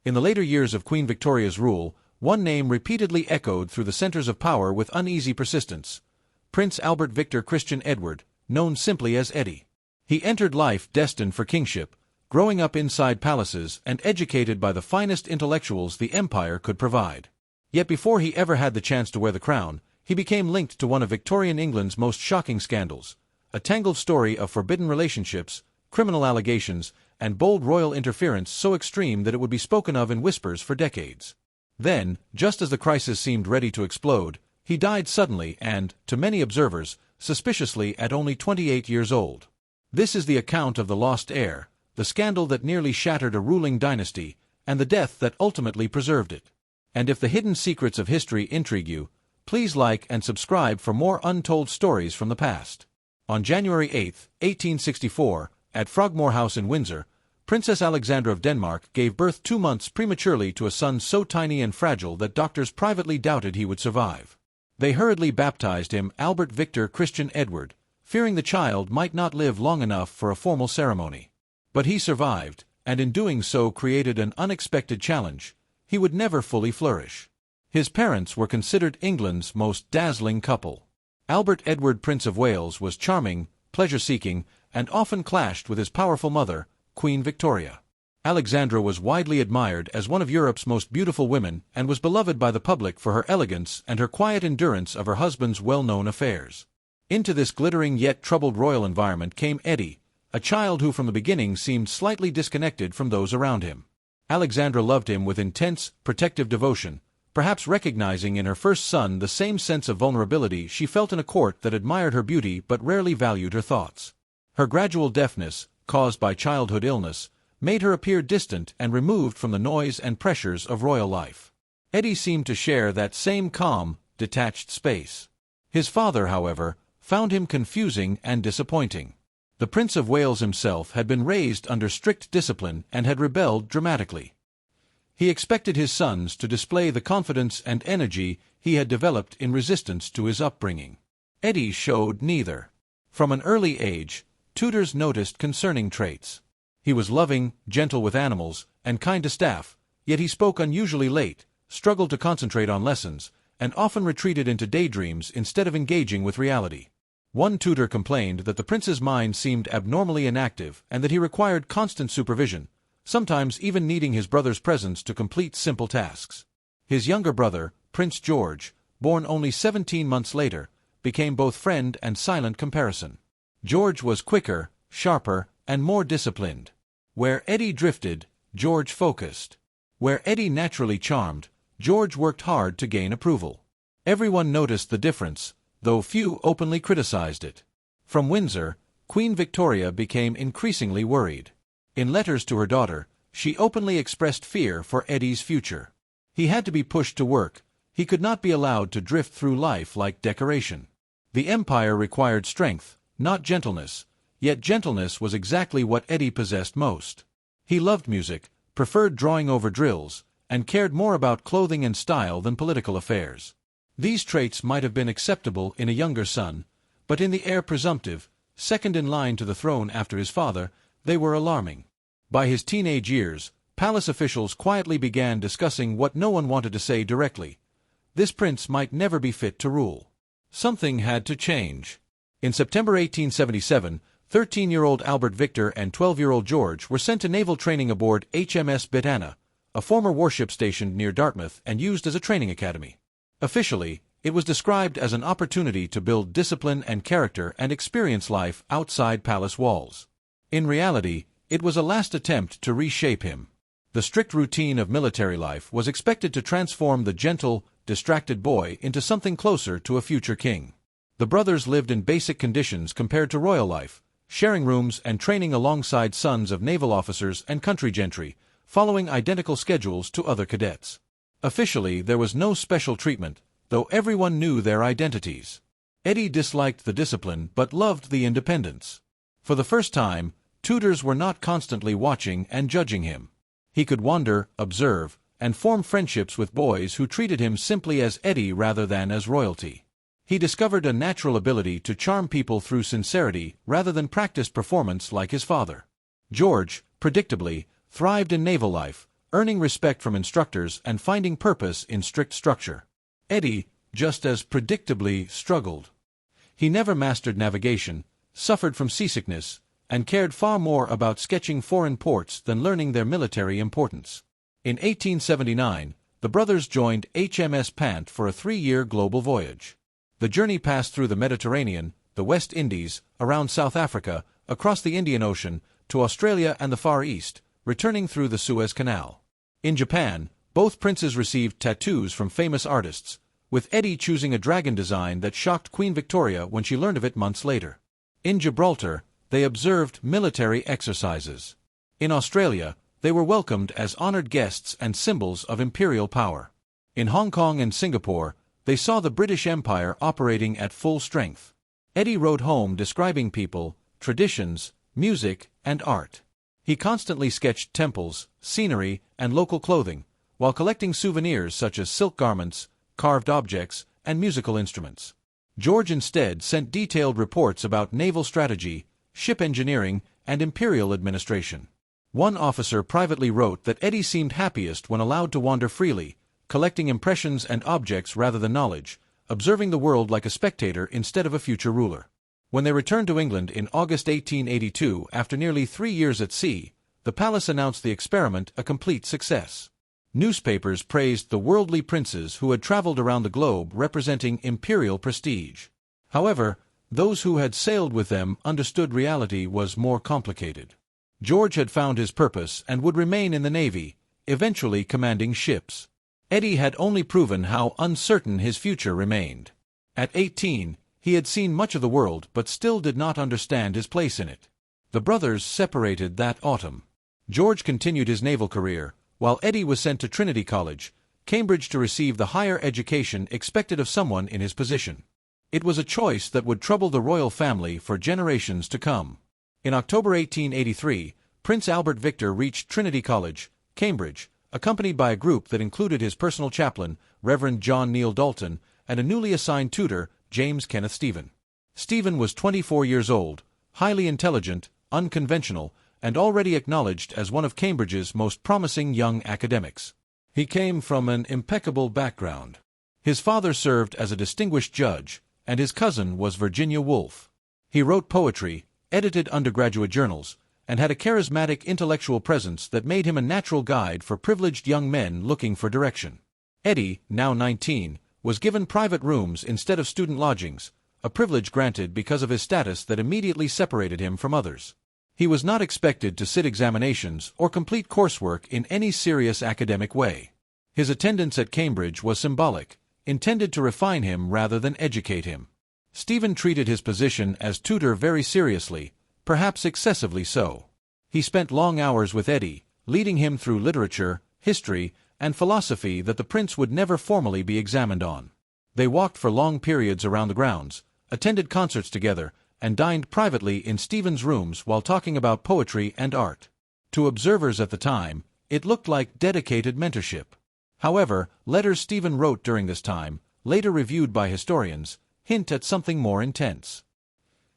In the later years of Queen Victoria's rule, one name repeatedly echoed through the centers of power with uneasy persistence: Prince Albert Victor Christian Edward, known simply as Eddie. He entered life destined for kingship, growing up inside palaces and educated by the finest intellectuals the empire could provide. Yet before he ever had the chance to wear the crown, he became linked to one of Victorian England's most shocking scandals, a tangled story of forbidden relationships, criminal allegations, and bold royal interference so extreme that it would be spoken of in whispers for decades. Then, just as the crisis seemed ready to explode, he died suddenly and, to many observers, suspiciously at only 28 years old. This is the account of the lost heir, the scandal that nearly shattered a ruling dynasty, and the death that ultimately preserved it. And if the hidden secrets of history intrigue you, please like and subscribe for more untold stories from the past. On January 8, 1864, at Frogmore House in Windsor, Princess Alexandra of Denmark gave birth 2 months prematurely to a son so tiny and fragile that doctors privately doubted he would survive. They hurriedly baptized him Albert Victor Christian Edward, fearing the child might not live long enough for a formal ceremony. But he survived, and in doing so created an unexpected challenge: he would never fully flourish. His parents were considered England's most dazzling couple. Albert Edward, Prince of Wales, was charming, pleasure-seeking, and often clashed with his powerful mother, Queen Victoria. Alexandra was widely admired as one of Europe's most beautiful women and was beloved by the public for her elegance and her quiet endurance of her husband's well-known affairs. Into this glittering yet troubled royal environment came Eddie, a child who from the beginning seemed slightly disconnected from those around him. Alexandra loved him with intense, protective devotion, perhaps recognizing in her first son the same sense of vulnerability she felt in a court that admired her beauty but rarely valued her thoughts. Her gradual deafness, caused by childhood illness, made her appear distant and removed from the noise and pressures of royal life. Eddie seemed to share that same calm, detached space. His father, however, found him confusing and disappointing. The Prince of Wales himself had been raised under strict discipline and had rebelled dramatically. He expected his sons to display the confidence and energy he had developed in resistance to his upbringing. Eddie showed neither. From an early age, tutors noticed concerning traits. He was loving, gentle with animals, and kind to staff, yet he spoke unusually late, struggled to concentrate on lessons, and often retreated into daydreams instead of engaging with reality. One tutor complained that the prince's mind seemed abnormally inactive and that he required constant supervision, sometimes even needing his brother's presence to complete simple tasks. His younger brother, Prince George, born only 17 months later, became both friend and silent comparison. George was quicker, sharper, and more disciplined. Where Eddie drifted, George focused. Where Eddie naturally charmed, George worked hard to gain approval. Everyone noticed the difference, though few openly criticized it. From Windsor, Queen Victoria became increasingly worried. In letters to her daughter, she openly expressed fear for Eddie's future. He had to be pushed to work. He could not be allowed to drift through life like decoration. The empire required strength, not gentleness, yet gentleness was exactly what Eddie possessed most. He loved music, preferred drawing over drills, and cared more about clothing and style than political affairs. These traits might have been acceptable in a younger son, but in the heir presumptive, second in line to the throne after his father, they were alarming. By his teenage years, palace officials quietly began discussing what no one wanted to say directly: this prince might never be fit to rule. Something had to change. In September 1877, 13-year-old Albert Victor and 12-year-old George were sent to naval training aboard HMS Britannia, a former warship stationed near Dartmouth and used as a training academy. Officially, it was described as an opportunity to build discipline and character and experience life outside palace walls. In reality, it was a last attempt to reshape him. The strict routine of military life was expected to transform the gentle, distracted boy into something closer to a future king. The brothers lived in basic conditions compared to royal life, sharing rooms and training alongside sons of naval officers and country gentry, following identical schedules to other cadets. Officially, there was no special treatment, though everyone knew their identities. Eddie disliked the discipline but loved the independence. For the first time, tutors were not constantly watching and judging him. He could wander, observe, and form friendships with boys who treated him simply as Eddie rather than as royalty. He discovered a natural ability to charm people through sincerity rather than practiced performance like his father. George, predictably, thrived in naval life, earning respect from instructors and finding purpose in strict structure. Eddie, just as predictably, struggled. He never mastered navigation, suffered from seasickness, and cared far more about sketching foreign ports than learning their military importance. In 1879, the brothers joined HMS Pant for a 3-year global voyage. The journey passed through the Mediterranean, the West Indies, around South Africa, across the Indian Ocean, to Australia and the Far East, returning through the Suez Canal. In Japan, both princes received tattoos from famous artists, with Eddie choosing a dragon design that shocked Queen Victoria when she learned of it months later. In Gibraltar, they observed military exercises. In Australia, they were welcomed as honored guests and symbols of imperial power. In Hong Kong and Singapore, they saw the British Empire operating at full strength. Eddie wrote home describing people, traditions, music, and art. He constantly sketched temples, scenery, and local clothing, while collecting souvenirs such as silk garments, carved objects, and musical instruments. George instead sent detailed reports about naval strategy, ship engineering, and imperial administration. One officer privately wrote that Eddie seemed happiest when allowed to wander freely, collecting impressions and objects rather than knowledge, observing the world like a spectator instead of a future ruler. When they returned to England in August 1882 after nearly 3 years at sea, the palace announced the experiment a complete success. Newspapers praised the worldly princes who had traveled around the globe representing imperial prestige. However, those who had sailed with them understood reality was more complicated. George had found his purpose and would remain in the Navy, eventually commanding ships. Eddie had only proven how uncertain his future remained. At 18, he had seen much of the world but still did not understand his place in it. The brothers separated that autumn. George continued his naval career, while Eddie was sent to Trinity College, Cambridge, to receive the higher education expected of someone in his position. It was a choice that would trouble the royal family for generations to come. In October 1883, Prince Albert Victor reached Trinity College, Cambridge, accompanied by a group that included his personal chaplain, Reverend John Neil Dalton, and a newly assigned tutor, James Kenneth Stephen. Stephen was 24 years old, highly intelligent, unconventional, and already acknowledged as one of Cambridge's most promising young academics. He came from an impeccable background. His father served as a distinguished judge, and his cousin was Virginia Woolf. He wrote poetry, edited undergraduate journals, and had a charismatic intellectual presence that made him a natural guide for privileged young men looking for direction. Eddie, now 19, was given private rooms instead of student lodgings, a privilege granted because of his status that immediately separated him from others. He was not expected to sit examinations or complete coursework in any serious academic way. His attendance at Cambridge was symbolic, intended to refine him rather than educate him. Stephen treated his position as tutor very seriously, perhaps excessively so. He spent long hours with Eddie, leading him through literature, history, and philosophy that the prince would never formally be examined on. They walked for long periods around the grounds, attended concerts together, and dined privately in Stephen's rooms while talking about poetry and art. To observers at the time, it looked like dedicated mentorship. However, letters Stephen wrote during this time, later reviewed by historians, hint at something more intense.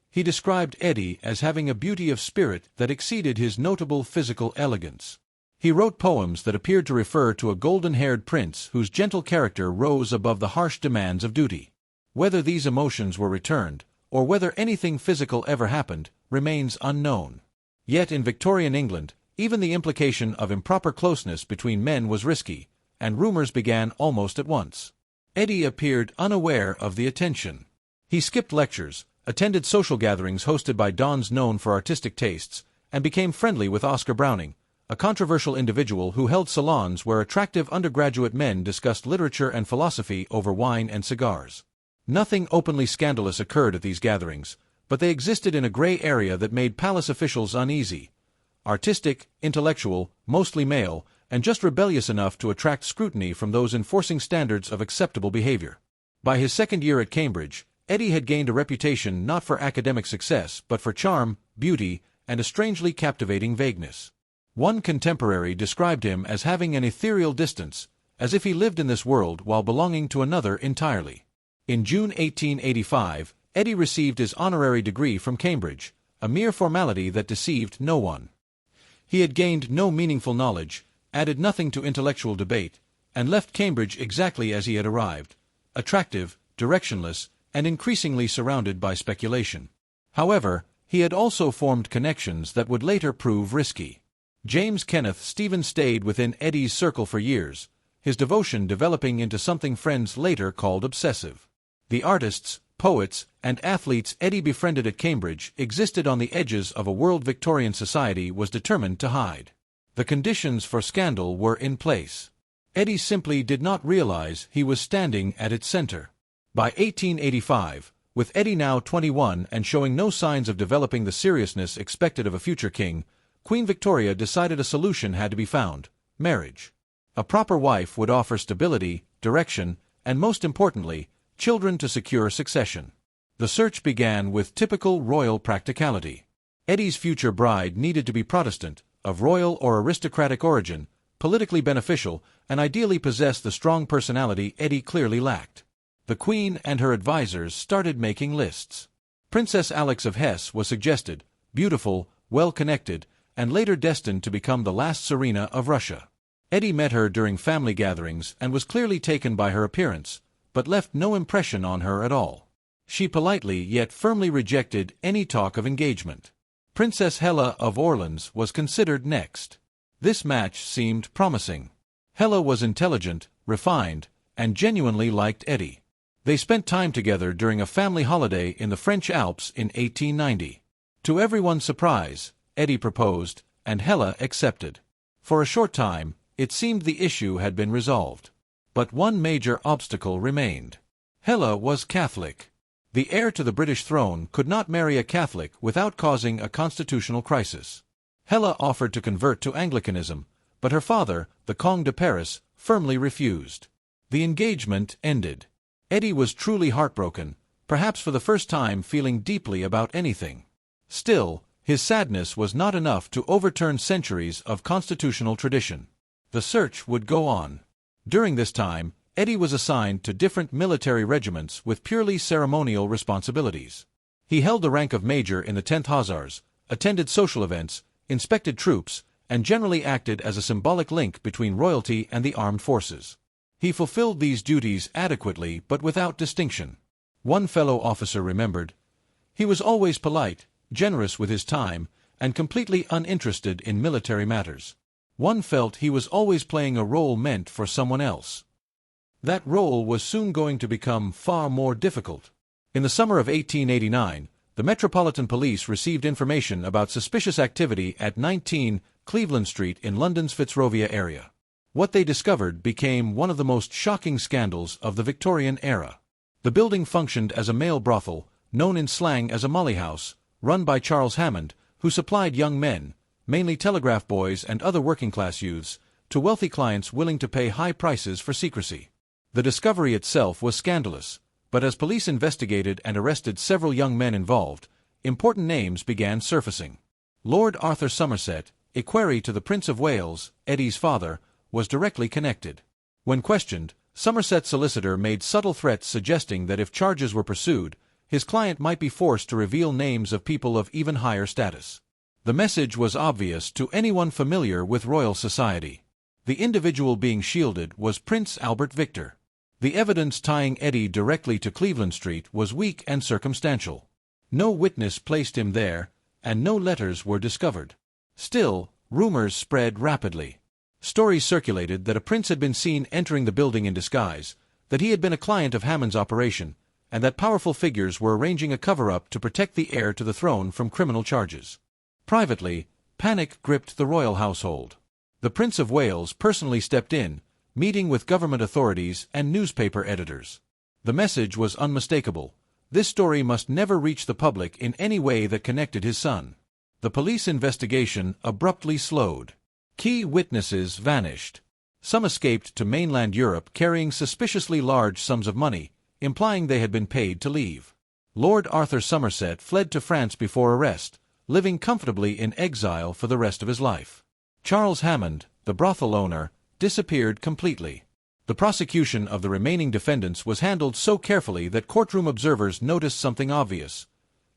He described Eddie as having a beauty of spirit that exceeded his notable physical elegance. He wrote poems that appeared to refer to a golden-haired prince whose gentle character rose above the harsh demands of duty. Whether these emotions were returned, or whether anything physical ever happened, remains unknown. Yet in Victorian England, even the implication of improper closeness between men was risky, and rumors began almost at once. Eddie appeared unaware of the attention. He skipped lectures, attended social gatherings hosted by dons known for artistic tastes, and became friendly with Oscar Browning, a controversial individual who held salons where attractive undergraduate men discussed literature and philosophy over wine and cigars. Nothing openly scandalous occurred at these gatherings, but they existed in a gray area that made palace officials uneasy. Artistic, intellectual, mostly male, and just rebellious enough to attract scrutiny from those enforcing standards of acceptable behavior. By his second year at Cambridge, Eddie had gained a reputation not for academic success but for charm, beauty, and a strangely captivating vagueness. One contemporary described him as having an ethereal distance, as if he lived in this world while belonging to another entirely. In June 1885, Eddie received his honorary degree from Cambridge, a mere formality that deceived no one. He had gained no meaningful knowledge, added nothing to intellectual debate, and left Cambridge exactly as he had arrived, attractive, directionless, and increasingly surrounded by speculation. However, he had also formed connections that would later prove risky. James Kenneth Stephen stayed within Eddie's circle for years, his devotion developing into something friends later called obsessive. The artists, poets, and athletes Eddie befriended at Cambridge existed on the edges of a world Victorian society was determined to hide. The conditions for scandal were in place. Eddie simply did not realize he was standing at its center. By 1885, with Eddie now 21 and showing no signs of developing the seriousness expected of a future king, Queen Victoria decided a solution had to be found: marriage. A proper wife would offer stability, direction, and most importantly, children to secure succession. The search began with typical royal practicality. Eddie's future bride needed to be Protestant, of royal or aristocratic origin, politically beneficial, and ideally possess the strong personality Eddie clearly lacked. The Queen and her advisors started making lists. Princess Alix of Hesse was suggested, beautiful, well-connected, and later destined to become the last Tsarina of Russia. Eddie met her during family gatherings and was clearly taken by her appearance, but left no impression on her at all. She politely yet firmly rejected any talk of engagement. Princess Hella of Orleans was considered next. This match seemed promising. Hella was intelligent, refined, and genuinely liked Eddie. They spent time together during a family holiday in the French Alps in 1890. To everyone's surprise, Eddie proposed, and Hella accepted. For a short time, it seemed the issue had been resolved. But one major obstacle remained. Hella was Catholic. The heir to the British throne could not marry a Catholic without causing a constitutional crisis. Hella offered to convert to Anglicanism, but her father, the Comte de Paris, firmly refused. The engagement ended. Eddie was truly heartbroken, perhaps for the first time feeling deeply about anything. Still, his sadness was not enough to overturn centuries of constitutional tradition. The search would go on. During this time, Eddie was assigned to different military regiments with purely ceremonial responsibilities. He held the rank of major in the 10th Hussars, attended social events, inspected troops, and generally acted as a symbolic link between royalty and the armed forces. He fulfilled these duties adequately but without distinction. One fellow officer remembered, "He was always polite, generous with his time, and completely uninterested in military matters." One felt he was always playing a role meant for someone else. That role was soon going to become far more difficult. In the summer of 1889, the Metropolitan Police received information about suspicious activity at 19 Cleveland Street in London's Fitzrovia area. What they discovered became one of the most shocking scandals of the Victorian era. The building functioned as a male brothel, known in slang as a molly house, run by Charles Hammond, who supplied young men, mainly telegraph boys and other working-class youths, to wealthy clients willing to pay high prices for secrecy. The discovery itself was scandalous, but as police investigated and arrested several young men involved, important names began surfacing. Lord Arthur Somerset, equerry to the Prince of Wales, Eddie's father, was directly connected. When questioned, Somerset's solicitor made subtle threats suggesting that if charges were pursued, his client might be forced to reveal names of people of even higher status. The message was obvious to anyone familiar with royal society. The individual being shielded was Prince Albert Victor. The evidence tying Eddie directly to Cleveland Street was weak and circumstantial. No witness placed him there, and no letters were discovered. Still, rumors spread rapidly. Stories circulated that a prince had been seen entering the building in disguise, that he had been a client of Hammond's operation, and that powerful figures were arranging a cover-up to protect the heir to the throne from criminal charges. Privately, panic gripped the royal household. The Prince of Wales personally stepped in, meeting with government authorities and newspaper editors. The message was unmistakable. This story must never reach the public in any way that connected his son. The police investigation abruptly slowed. Key witnesses vanished. Some escaped to mainland Europe carrying suspiciously large sums of money, implying they had been paid to leave. Lord Arthur Somerset fled to France before arrest, living comfortably in exile for the rest of his life. Charles Hammond, the brothel owner, disappeared completely. The prosecution of the remaining defendants was handled so carefully that courtroom observers noticed something obvious.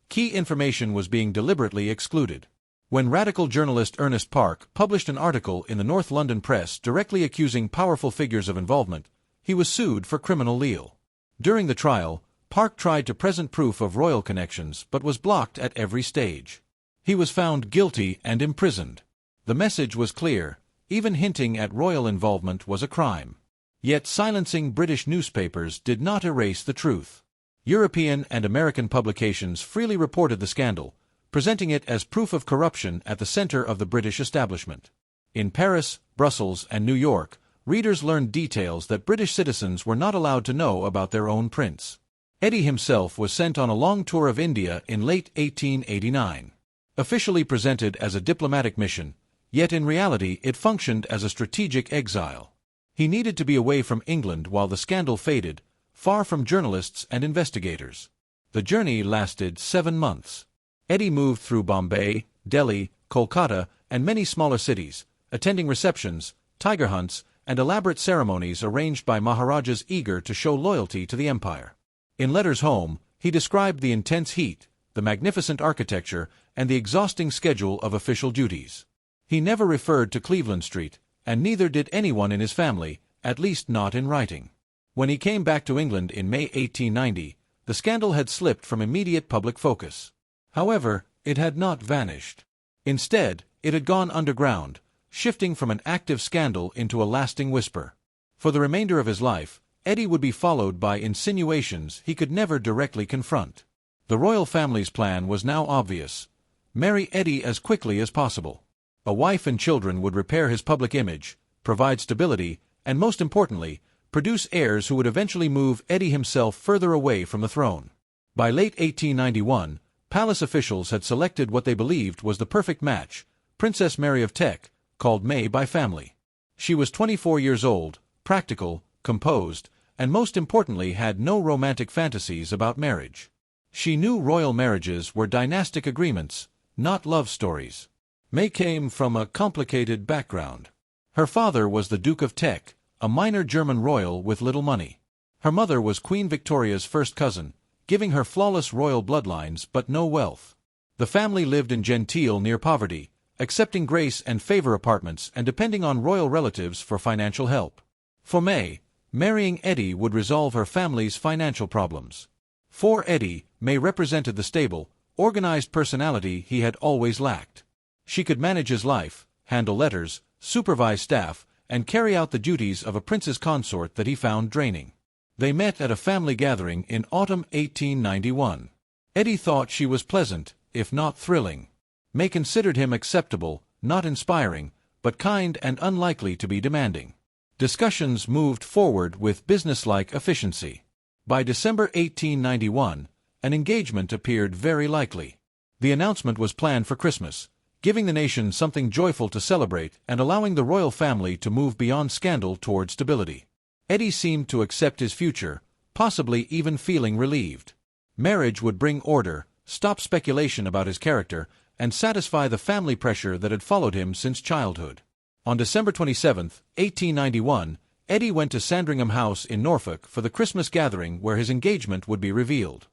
Key information was being deliberately excluded. When radical journalist Ernest Park published an article in the North London press directly accusing powerful figures of involvement, he was sued for criminal libel. During the trial, Park tried to present proof of royal connections but was blocked at every stage. He was found guilty and imprisoned. The message was clear: even hinting at royal involvement was a crime. Yet silencing British newspapers did not erase the truth. European and American publications freely reported the scandal, presenting it as proof of corruption at the center of the British establishment. In Paris, Brussels, and New York, readers learned details that British citizens were not allowed to know about their own prince. Eddie himself was sent on a long tour of India in late 1889. Officially presented as a diplomatic mission, yet in reality it functioned as a strategic exile. He needed to be away from England while the scandal faded, far from journalists and investigators. The journey lasted 7 months. Eddie moved through Bombay, Delhi, Kolkata, and many smaller cities, attending receptions, tiger hunts, and elaborate ceremonies arranged by Maharajas eager to show loyalty to the empire. In letters home, he described the intense heat, the magnificent architecture, and the exhausting schedule of official duties. He never referred to Cleveland Street, and neither did anyone in his family, at least not in writing. When he came back to England in May 1890, the scandal had slipped from immediate public focus. However, it had not vanished. Instead, it had gone underground, shifting from an active scandal into a lasting whisper. For the remainder of his life, Eddie would be followed by insinuations he could never directly confront. The royal family's plan was now obvious: marry Eddie as quickly as possible. A wife and children would repair his public image, provide stability, and most importantly, produce heirs who would eventually move Eddie himself further away from the throne. By late 1891, palace officials had selected what they believed was the perfect match: Princess Mary of Teck, called May by family. She was 24 years old, practical, composed, and most importantly had no romantic fantasies about marriage. She knew royal marriages were dynastic agreements, not love stories. May came from a complicated background. Her father was the Duke of Teck, a minor German royal with little money. Her mother was Queen Victoria's first cousin, giving her flawless royal bloodlines but no wealth. The family lived in genteel near poverty, accepting grace and favor apartments and depending on royal relatives for financial help. For May, marrying Eddie would resolve her family's financial problems. For Eddie, May represented the stable, organized personality he had always lacked. She could manage his life, handle letters, supervise staff, and carry out the duties of a prince's consort that he found draining. They met at a family gathering in autumn 1891. Eddie thought she was pleasant, if not thrilling. May considered him acceptable, not inspiring, but kind and unlikely to be demanding. Discussions moved forward with businesslike efficiency. By December 1891, an engagement appeared very likely. The announcement was planned for Christmas, giving the nation something joyful to celebrate and allowing the royal family to move beyond scandal toward stability. Eddie seemed to accept his future, possibly even feeling relieved. Marriage would bring order, stop speculation about his character, and satisfy the family pressure that had followed him since childhood. On December 27, 1891, Eddie went to Sandringham House in Norfolk for the Christmas gathering where his engagement would be revealed.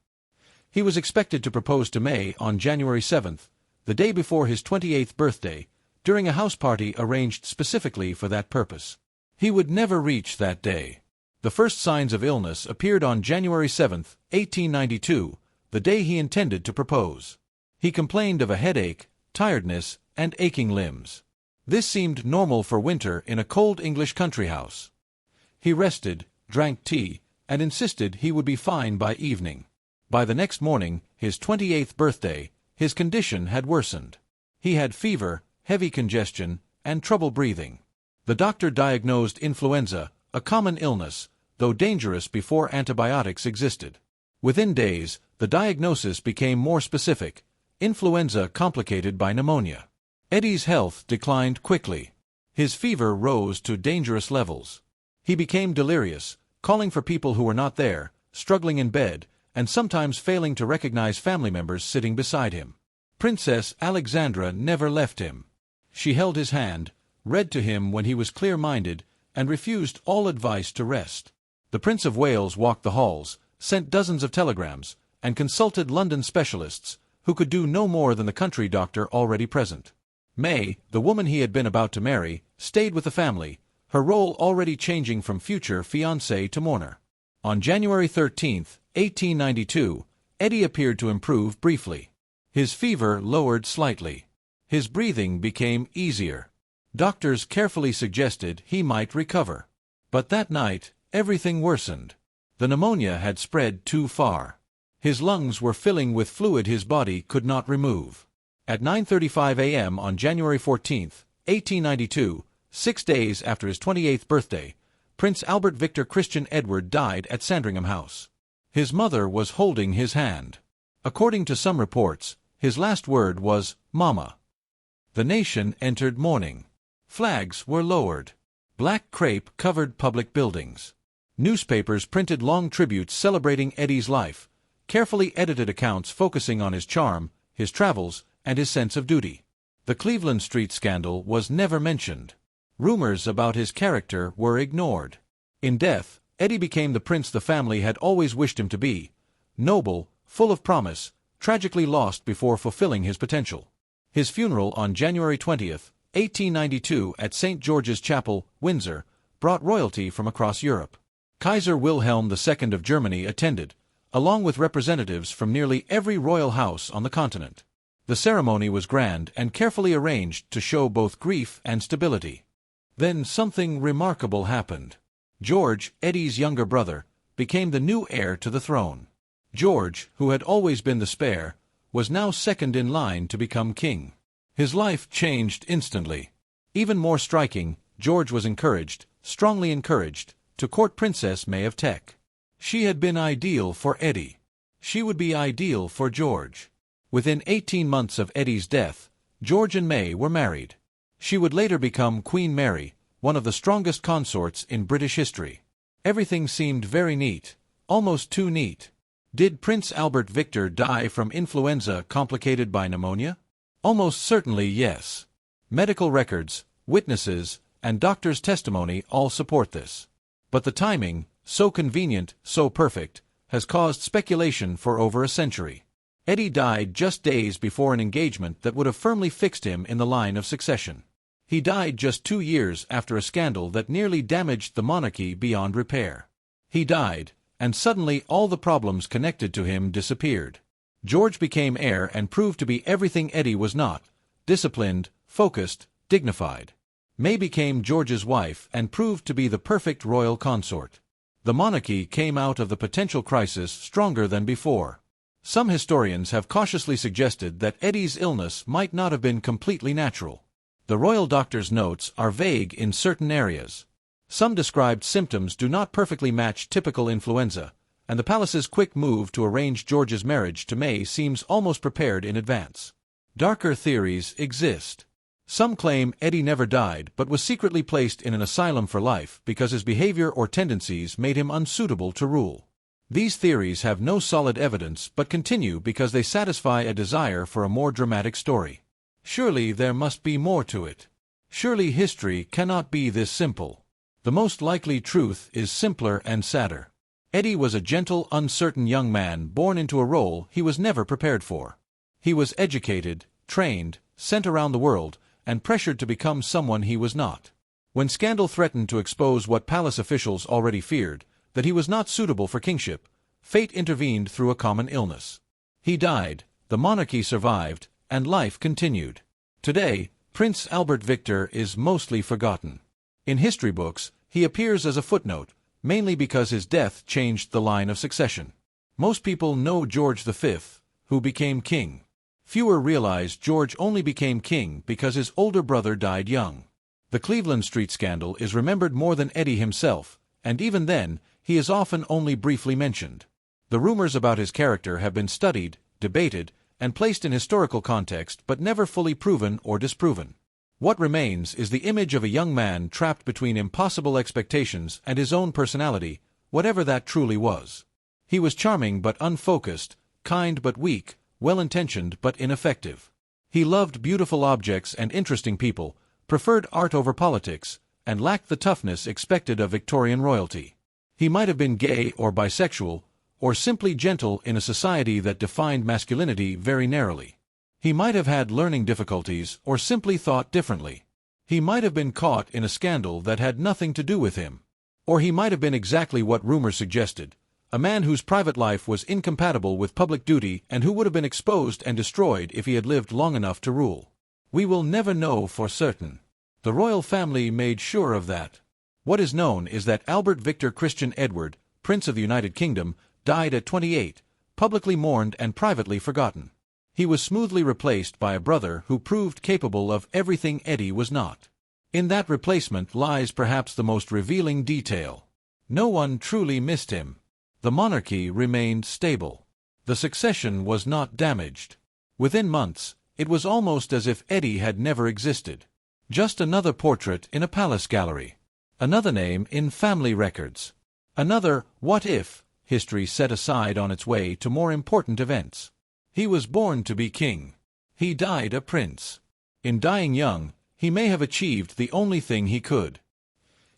He was expected to propose to May on January 7th, the day before his 28th birthday, during a house party arranged specifically for that purpose. He would never reach that day. The first signs of illness appeared on January 7, 1892, the day he intended to propose. He complained of a headache, tiredness, and aching limbs. This seemed normal for winter in a cold English country house. He rested, drank tea, and insisted he would be fine by evening. By the next morning, his 28th birthday, his condition had worsened. He had fever, heavy congestion, and trouble breathing. The doctor diagnosed influenza, a common illness, though dangerous before antibiotics existed. Within days, the diagnosis became more specific: influenza complicated by pneumonia. Eddie's health declined quickly. His fever rose to dangerous levels. He became delirious, calling for people who were not there, struggling in bed, and sometimes failing to recognize family members sitting beside him. Princess Alexandra never left him. She held his hand, read to him when he was clear-minded, and refused all advice to rest. The Prince of Wales walked the halls, sent dozens of telegrams, and consulted London specialists, who could do no more than the country doctor already present. May, the woman he had been about to marry, stayed with the family, her role already changing from future fiancée to mourner. On January 13, 1892, Eddie appeared to improve briefly. His fever lowered slightly. His breathing became easier. Doctors carefully suggested he might recover. But that night, everything worsened. The pneumonia had spread too far. His lungs were filling with fluid his body could not remove. At 9:35 a.m. on January 14, 1892, 6 days after his 28th birthday, Prince Albert Victor Christian Edward died at Sandringham House. His mother was holding his hand. According to some reports, his last word was, "Mama." The nation entered mourning. Flags were lowered. Black crape covered public buildings. Newspapers printed long tributes celebrating Eddie's life, carefully edited accounts focusing on his charm, his travels, and his sense of duty. The Cleveland Street scandal was never mentioned. Rumors about his character were ignored. In death, Eddie became the prince the family had always wished him to be: noble, full of promise, tragically lost before fulfilling his potential. His funeral on January 20, 1892 at St. George's Chapel, Windsor, brought royalty from across Europe. Kaiser Wilhelm II of Germany attended, along with representatives from nearly every royal house on the continent. The ceremony was grand and carefully arranged to show both grief and stability. Then something remarkable happened. George, Eddie's younger brother, became the new heir to the throne. George, who had always been the spare, was now second in line to become king. His life changed instantly. Even more striking, George was encouraged, strongly encouraged, to court Princess May of Teck. She had been ideal for Eddie. She would be ideal for George. Within 18 months of Eddie's death, George and May were married. She would later become Queen Mary, one of the strongest consorts in British history. Everything seemed very neat, almost too neat. Did Prince Albert Victor die from influenza complicated by pneumonia? Almost certainly yes. Medical records, witnesses, and doctors' testimony all support this. But the timing, so convenient, so perfect, has caused speculation for over a century. Eddie died just days before an engagement that would have firmly fixed him in the line of succession. He died just 2 years after a scandal that nearly damaged the monarchy beyond repair. He died, and suddenly all the problems connected to him disappeared. George became heir and proved to be everything Eddie was not: disciplined, focused, dignified. May became George's wife and proved to be the perfect royal consort. The monarchy came out of the potential crisis stronger than before. Some historians have cautiously suggested that Eddie's illness might not have been completely natural. The royal doctor's notes are vague in certain areas. Some described symptoms do not perfectly match typical influenza, and the palace's quick move to arrange George's marriage to May seems almost prepared in advance. Darker theories exist. Some claim Eddie never died but was secretly placed in an asylum for life because his behavior or tendencies made him unsuitable to rule. These theories have no solid evidence but continue because they satisfy a desire for a more dramatic story. Surely there must be more to it. Surely history cannot be this simple. The most likely truth is simpler and sadder. Eddie was a gentle, uncertain young man born into a role he was never prepared for. He was educated, trained, sent around the world, and pressured to become someone he was not. When scandal threatened to expose what palace officials already feared, that he was not suitable for kingship, fate intervened through a common illness. He died, the monarchy survived, and life continued. Today, Prince Albert Victor is mostly forgotten. In history books, he appears as a footnote, mainly because his death changed the line of succession. Most people know George V, who became king. Fewer realize George only became king because his older brother died young. The Cleveland Street scandal is remembered more than Eddie himself, and even then, he is often only briefly mentioned. The rumors about his character have been studied, debated, and placed in historical context but never fully proven or disproven. What remains is the image of a young man trapped between impossible expectations and his own personality, whatever that truly was. He was charming but unfocused, kind but weak, well-intentioned but ineffective. He loved beautiful objects and interesting people, preferred art over politics, and lacked the toughness expected of Victorian royalty. He might have been gay or bisexual, or simply gentle in a society that defined masculinity very narrowly. He might have had learning difficulties or simply thought differently. He might have been caught in a scandal that had nothing to do with him. Or he might have been exactly what rumor suggested, a man whose private life was incompatible with public duty and who would have been exposed and destroyed if he had lived long enough to rule. We will never know for certain. The royal family made sure of that. What is known is that Albert Victor Christian Edward, Prince of the United Kingdom, died at 28, publicly mourned and privately forgotten. He was smoothly replaced by a brother who proved capable of everything Eddie was not. In that replacement lies perhaps the most revealing detail. No one truly missed him. The monarchy remained stable. The succession was not damaged. Within months, it was almost as if Eddie had never existed. Just another portrait in a palace gallery. Another name in family records. Another what-if history set aside on its way to more important events. He was born to be king. He died a prince. In dying young, he may have achieved the only thing he could.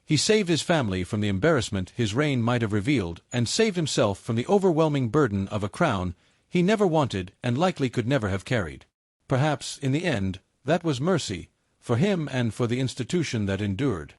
He saved his family from the embarrassment his reign might have revealed and saved himself from the overwhelming burden of a crown he never wanted and likely could never have carried. Perhaps, in the end, that was mercy, for him and for the institution that endured.